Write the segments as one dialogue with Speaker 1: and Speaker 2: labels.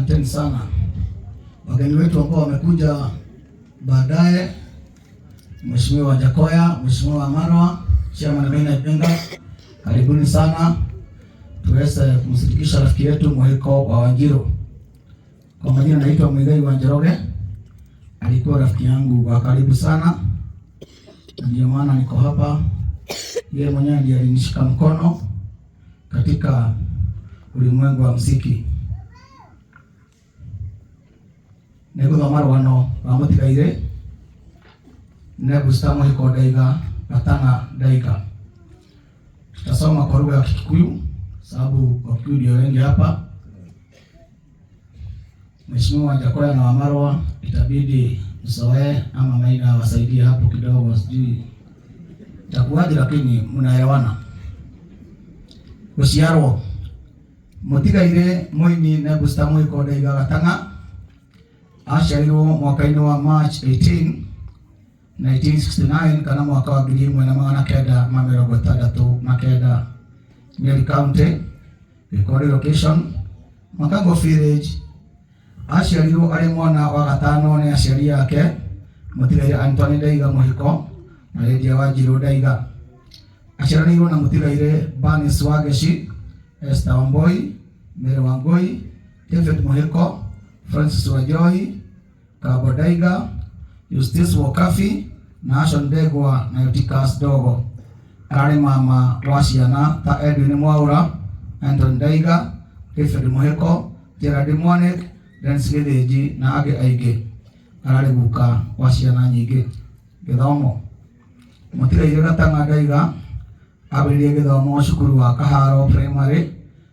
Speaker 1: Asanteni sana wageni wetu ambao wamekuja baadaye, Mheshimiwa Jakoya, Mheshimiwa Marwa, Chairman Maina Ipenga, karibuni sana tuweze kumshirikisha rafiki yetu Mũhĩko wa Wanjiru. Kwa majina naitwa Muigai wa Njoroge, alikuwa rafiki yangu wa karibu sana, ndio maana niko hapa. Yeye mwenyewe ndiye alinishika mkono katika ulimwengu wa muziki. Nĩgũthoma rwano rwa mũtigairĩ Nebusta Mũhĩko Ndaiga Gatanga Ndaiga. Tutasoma kwa lugha ya Kikuyu sababu Wakikuyu ndio wengi hapa. Mheshimiwa Jakoya na Wamarwa itabidi msoe ama Maina wasaidie hapo kidogo, sijui itakuwaje, lakini mnaelewana. Gũciarwo mũtigairĩ mũini Nebusta Mũhĩko Ndaiga Gatanga aciarirwo mwaka-inĩ wa March 18, 1969 kana mwaka wa 1969, Nyeri County, Gĩkũyũ location, Makango Village. Aciarirwo arĩ mwana wa gatano nĩ aciari yake mũtigairĩ Anthony Ndaiga Mũhĩko na Lydia Wanjiru Ndaiga. Aciaranĩirwo na mũtigairĩ Bernice Wangeci, Esther Wambui, Mary Wangui, David Mũhĩko, Francis Wanjohi, Kabo Ndaiga, Justice Wokafi na Ashon Ndegwa na Eutychus Dogo. Ararĩ mama wa ciana ta Edwin Mwaura, Anthony Ndaiga, David Mũhĩko, Gerard Mwanek, Dennis Gĩthĩnji na angĩ aingĩ. Ararĩ guka wa ciana nyingĩ. Gĩthomo mũtigairĩ Gatanga Ndaiga ambĩrĩirie gĩthomo cukuru wa Kaharo Primary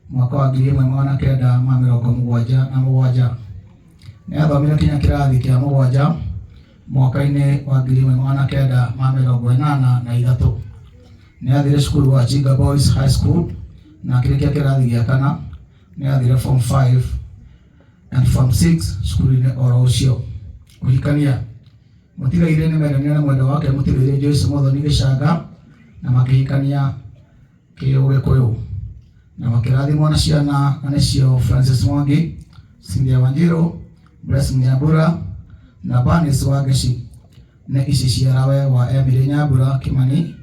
Speaker 1: mwaka wa 1977. Nĩ athomire kinya kĩrathi kĩa mũgwanja mwaka-inĩ wa 1983. Nĩ athire cukuru wa Chinga Boys High School na akĩrĩkia kĩrathi gĩa kana. Nĩ athire Form 5 and Form 6 cukuru-inĩ oro ũcio. Kũhikania mũtigairĩ nĩ mendanire na mwendwa wake mũtigairĩ Joyce Muthoni Gĩcanga na makĩhikania kĩũgĩkũyũ na makĩrathimwo na ciana nĩcio Francis Mwangi, Cynthia Wanjiru, Blessing Nyambura na Bernice Wangeci. Nĩ ici ciarawe wa Emily Nyambura Kimani,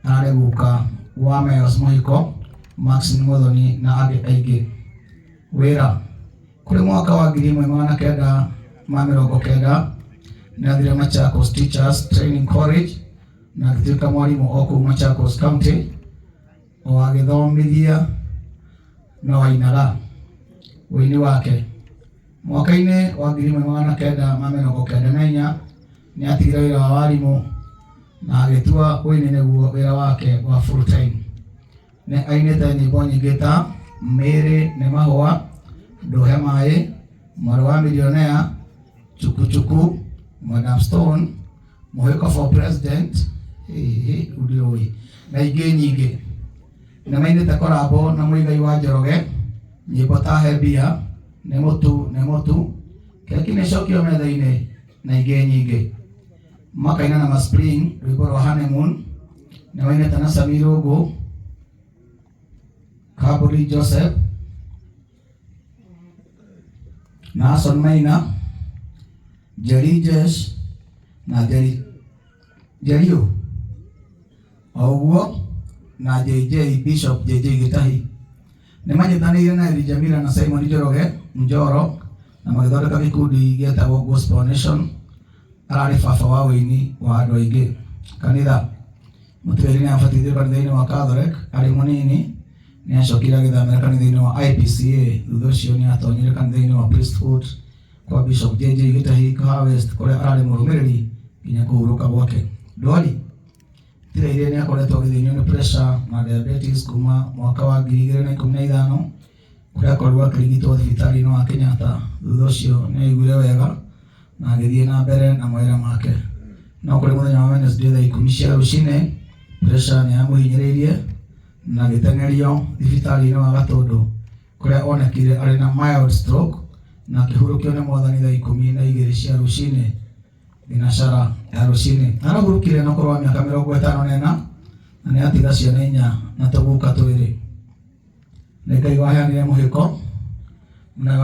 Speaker 1: ararĩ guka wa Mayos Mũhĩko, Maxine Muthoni na angĩ aingĩ. Wĩra kũrĩ mwaka wa 1990 nĩ athire Machakos Teachers Training College na agĩtuĩka mwarimũ o kũu Machakos County, o agĩthomithia na wainaga wĩini wake. Mwaka-inĩ wa 1994 nĩ atigire wĩra wa warimũ na agĩtua wĩini nĩguo wĩra wake wa full time. Nĩ ainĩte nyĩmbo nyingĩ ta Mĩrĩ nĩ Mahũa, Ndũhe Maĩ, Mwarĩ wa Millionaire, Chuku Chuku, Madam Stone, Mũhĩko for President, Udioi na ingĩ nyingĩ. Nĩ mainĩte korabo na Muigai wa Njoroge nyĩmbo ta Hebia, Nĩ Mũtu, Keki nĩ Cokio Metha-inĩ na ingĩ nyingĩ. Makaina na Maspring rwĩmbo rwa Honeymoon. Nĩ mainĩte na Samir Ũngũ, Kaburi Joseph, Nason Maina, Jerry Jesh na Jerio Oguo na JJ Bishop JJ Gĩtahi. Nĩ manyitanĩire na Elijah Mira na Simon Njoroge Njoro na magĩthondeka gĩkundi gĩetagwo Gospel Nation. Ararĩ baba wa wĩini wa andũ aingĩ. Kanitha mũtigairĩ nĩ abatithio kanitha-inĩ wa Catholic arĩ mũnini. Nĩ acokire agĩthamĩra kanitha-inĩ wa IPCA. Thutha ũcio nĩ atonyire kanitha-inĩ wa Priesthood kwa Bishop JJ Gĩtahi Harvest, kũrĩa ararĩ mũrũmĩrĩri nginya kũhurũka gwake. Ndwari mũtigairĩ nĩ akoretwo agĩthĩnio nĩ pressure na diabetes kuma mwaka wa 2015, kũrĩa akorirwo akĩrigitwo thibitarĩ-inĩ wa Kenyatta. Thutha ũcio nĩ aiguire wega na agĩthiĩ na mbere na mawĩra make. No kũrĩ mũthenya wa Wednesday thaa 10 cia rũcinĩ pressure nĩ yamũhinyĩrĩirie na agĩteng'erio thibitarĩ-inĩ wa Gatũndũ, kũrĩa onekire arĩ na mild stroke na akĩhurũkio nĩ Mwathani thaa 12 cia rũcinĩ thinacara ya rũcinĩ. Arahurũkire na ũkũrũ wa mĩaka 54 na nĩ atiga ciana 4 na tũguka 2. Nĩ Ngai waheanire Mũhĩko na